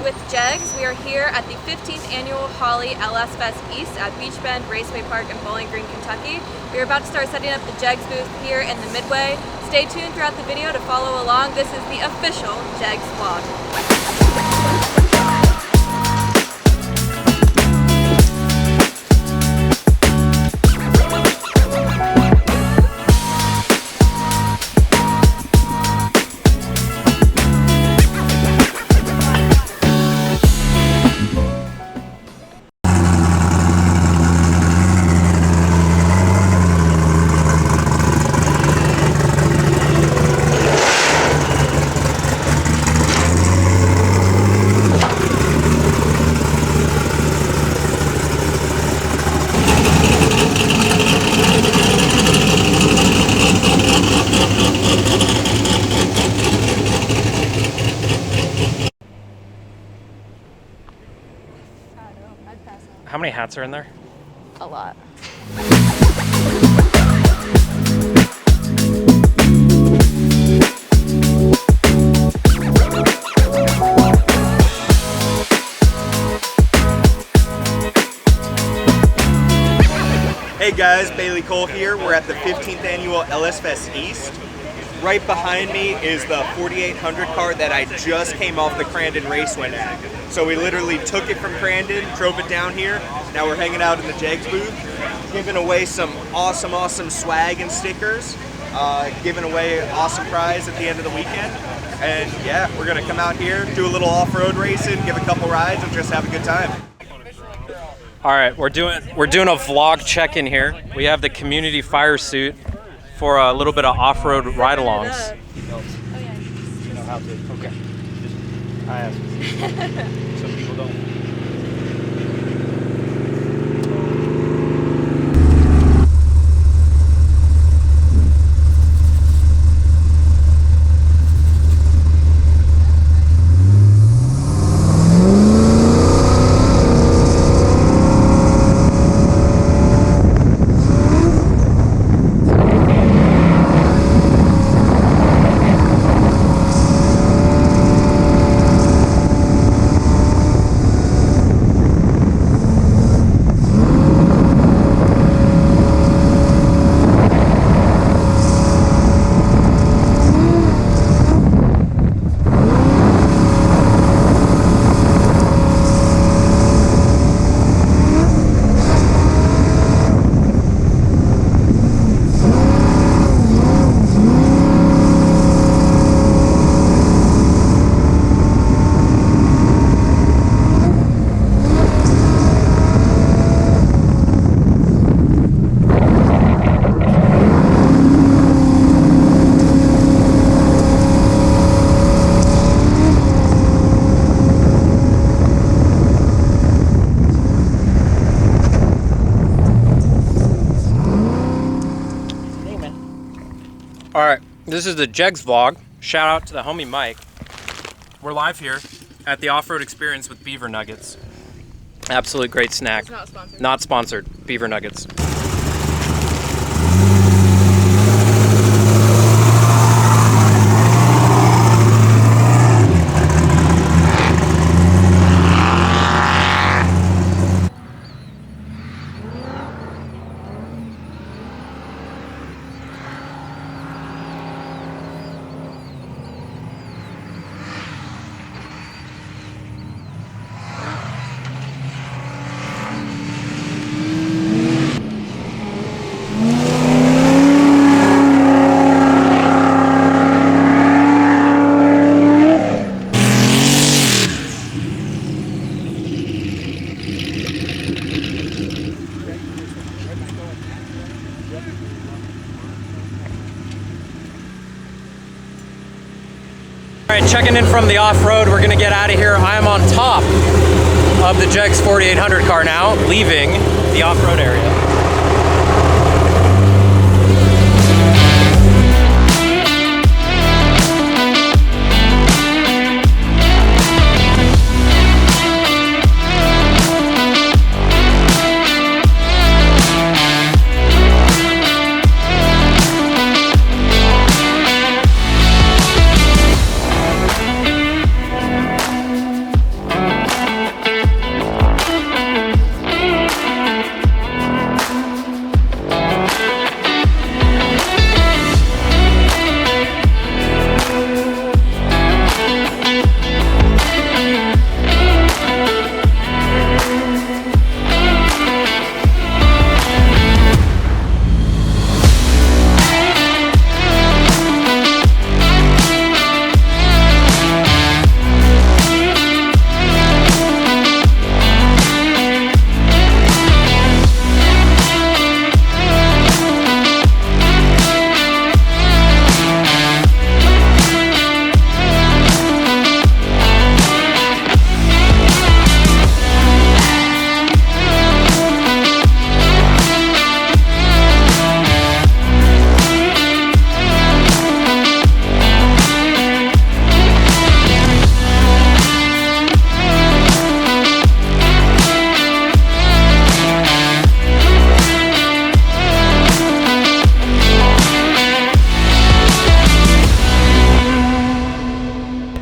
with JEGS. We are here at the 15th annual Holley LS Fest East at Beech Bend Raceway Park in Bowling Green, Kentucky. We are about to start setting up the JEGS booth here in the Midway. Stay tuned throughout the video to follow along. This is the official JEGS vlog. How many hats are in there? A lot. Hey guys, Bailey Cole here. We're at the 15th annual LS Fest East. Right behind me is the 4800 car that I just came off the Crandon Raceway at. So we literally took it from Crandon, drove it down here. Now we're hanging out in the JEGS booth, giving away some awesome swag and stickers, giving away an awesome prize at the end of the weekend. And yeah, we're gonna come out here, do a little off-road racing, give a couple rides, and just have a good time. All right, we're doing a vlog check-in here. We have the community fire suit for a little bit of off-road ride-alongs. You know how to. Okay. Just, I have. Some people don't. All right, this is the JEGS vlog. Shout out to the homie Mike. We're live here at the off-road experience with Beaver Nuggets. Absolute great snack. It's not sponsored. Not sponsored. Beaver Nuggets. right, checking in from the off-road. We're gonna get out of here. I am on top of the JEGS 4800 car now, leaving the off-road area.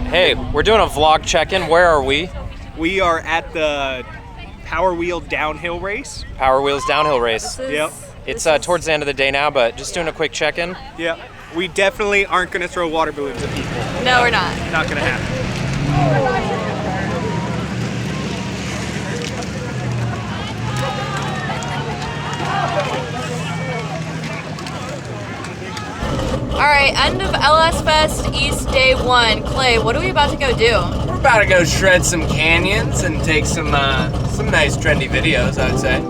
Hey, we're doing a vlog check-in. Where are we? We are at the Power Wheel Downhill Race. Power Wheels Downhill Race. Yep. It's towards the end of the day now, but just doing a quick check-in. Yep. We definitely aren't going to throw water balloons at people. No, we're not. Not going to happen. All right, end of LS Fest East Day 1. Clay, what are we about to go do? We're about to go shred some canyons and take some nice trendy videos, I would say.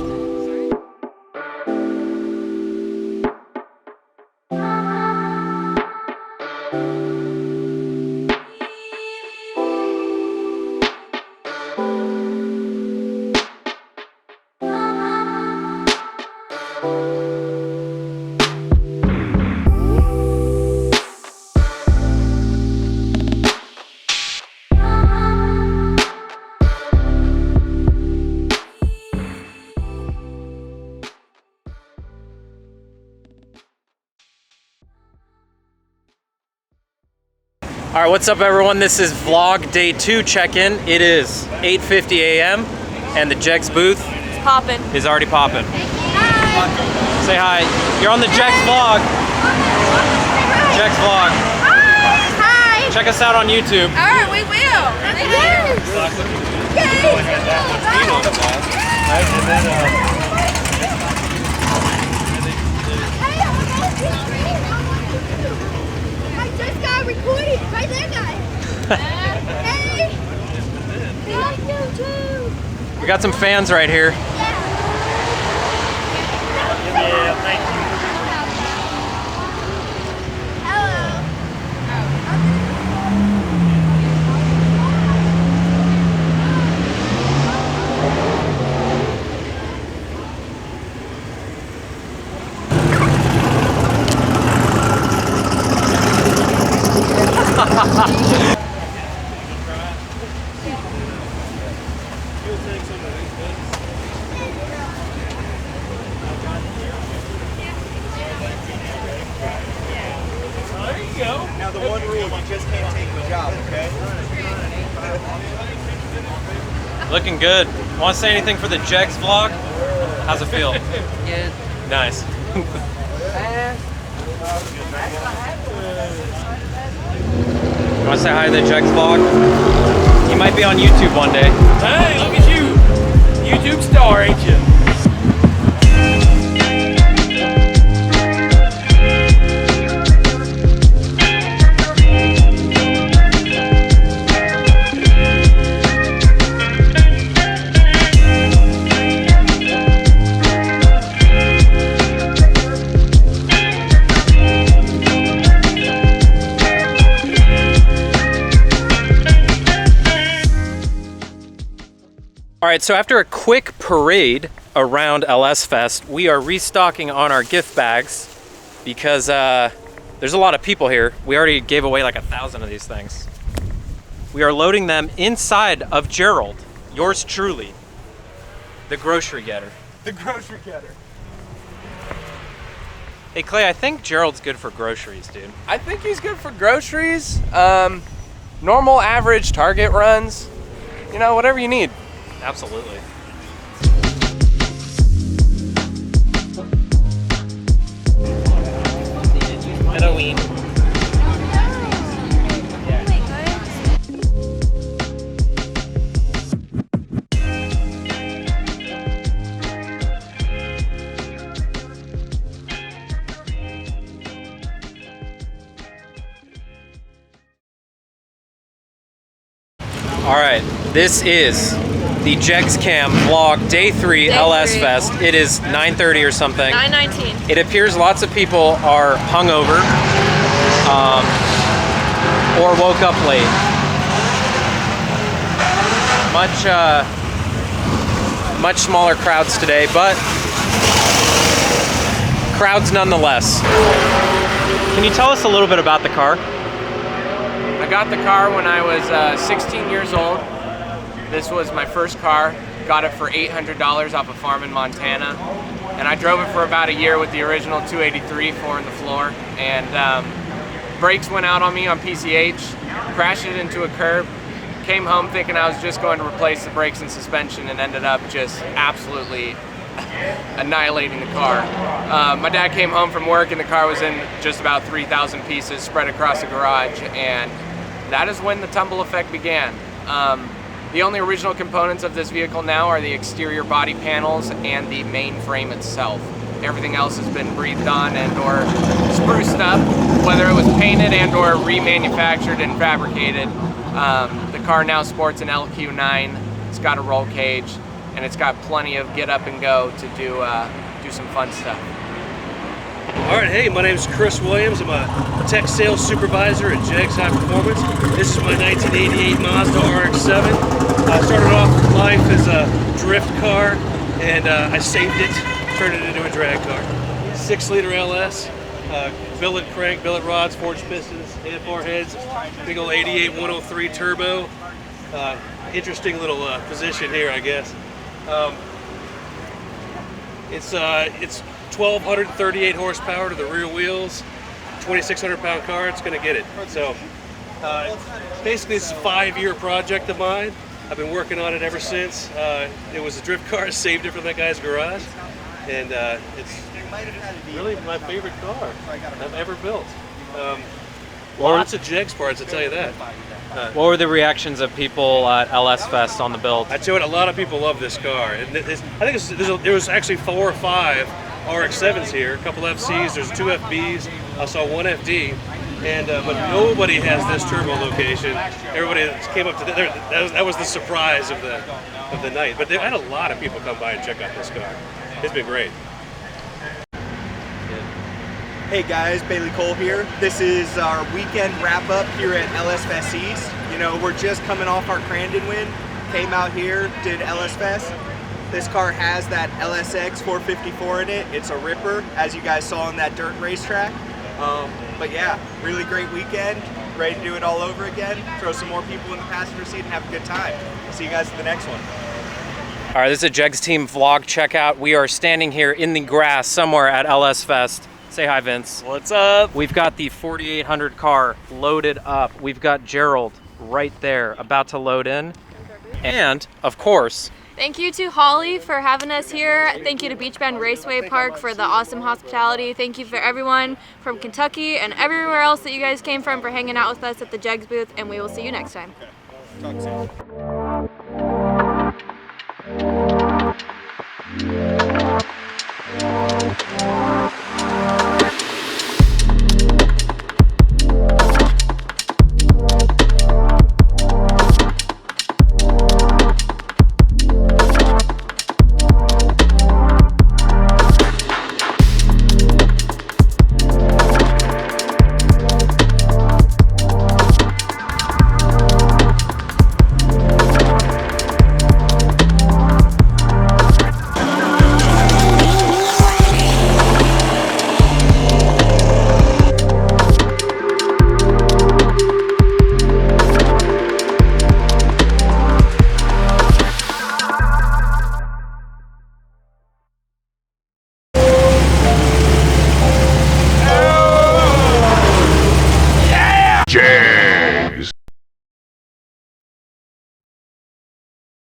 All right, what's up everyone? This is vlog day 2 check-in. It is 8:50 a.m. and the JEGS booth It's popping. is already popping. Say hi. You're on the JEGS vlog. JEGS vlog. Hi. Check us out on YouTube. All right, we will. Thank I just got recorded. Right there, guys. Hey. We like you too. We got some fans right here. Yeah, thank you. Now the one rule, you just can't take the job, okay? Looking good. Want to say anything for the JEGS vlog? How's it feel? Good. Nice. Want to say hi to the JEGS vlog? You might be on YouTube one day. Hey, look at you. YouTube star, ain't you? All right, so after a quick parade around LS Fest, we are restocking on our gift bags because there's a lot of people here. We already gave away like 1,000 of these things. We are loading them inside of Gerald, yours truly, the grocery getter. The grocery getter. Hey Clay, I think Gerald's good for groceries, dude. I think he's good for groceries. Normal, average Target runs. You know, whatever you need. Absolutely. Halloween. All right, this is the JEGS Cam vlog, day 3 LS 3. Fest. It is 9:30 or something. 9:19. It appears lots of people are hungover or woke up late. Much smaller crowds today, but crowds nonetheless. Can you tell us a little bit about the car? I got the car when I was 16 years old. This was my first car. Got it for $800 off a farm in Montana. And I drove it for about a year with the original 283 4 in the floor. And brakes went out on me on PCH, crashed it into a curb, came home thinking I was just going to replace the brakes and suspension, and ended up just absolutely annihilating the car. My dad came home from work and the car was in just about 3,000 pieces spread across the garage, and that is when the tumble effect began. The only original components of this vehicle now are the exterior body panels and the main frame itself. Everything else has been breathed on and or spruced up, whether it was painted and or remanufactured and fabricated. The car now sports an LQ9, it's got a roll cage, and it's got plenty of get up and go to do some fun stuff. All right, hey, my name is Chris Williams. I'm a tech sales supervisor at JEGS High Performance. This is my 1988 Mazda RX-7. I started off life as a drift car, and I saved it, turned it into a drag car. 6-liter LS, billet crank, billet rods, forged pistons, and heads, big old 88 103 turbo. Interesting little position here, I guess. It's 1,238 horsepower to the rear wheels, 2,600 pound car. It's going to get it. So basically, this is a 5-year project of mine. I've been working on it ever since. It was a drift car. I saved it from that guy's garage, and it's really my favorite car I've ever built. Lots of JEGS parts, I'll tell you that. What were the reactions of people at LS Fest on the build? I tell you what, a lot of people love this car. And I think there was actually 4 or 5 RX-7s here, a couple FCs, there's 2 FBs, I saw 1 FD, and but nobody has this turbo location. Everybody that came up to that was the surprise of the night. But I had a lot of people come by and check out this car. It's been great. Hey guys, Bailey Cole here. This is our weekend wrap up here at LS Fest East. You know, we're just coming off our Crandon win, came out here, did LS Fest. This car has that LSX 454 in it. It's a ripper, as you guys saw on that dirt racetrack. But yeah, really great weekend. Ready to do it all over again. Throw some more people in the passenger seat and have a good time. See you guys at the next one. All right, this is a JEGS team vlog checkout. We are standing here in the grass somewhere at LS Fest. Say hi, Vince. What's up? We've got the 4800 car loaded up. We've got Gerald right there about to load in. And, of course, Thank you to Holley for having us here. Thank you to Beech Bend Raceway Park for the awesome hospitality. Thank you for everyone from Kentucky and everywhere else that you guys came from for hanging out with us at the JEGS booth, and we will see you next time. Talk soon.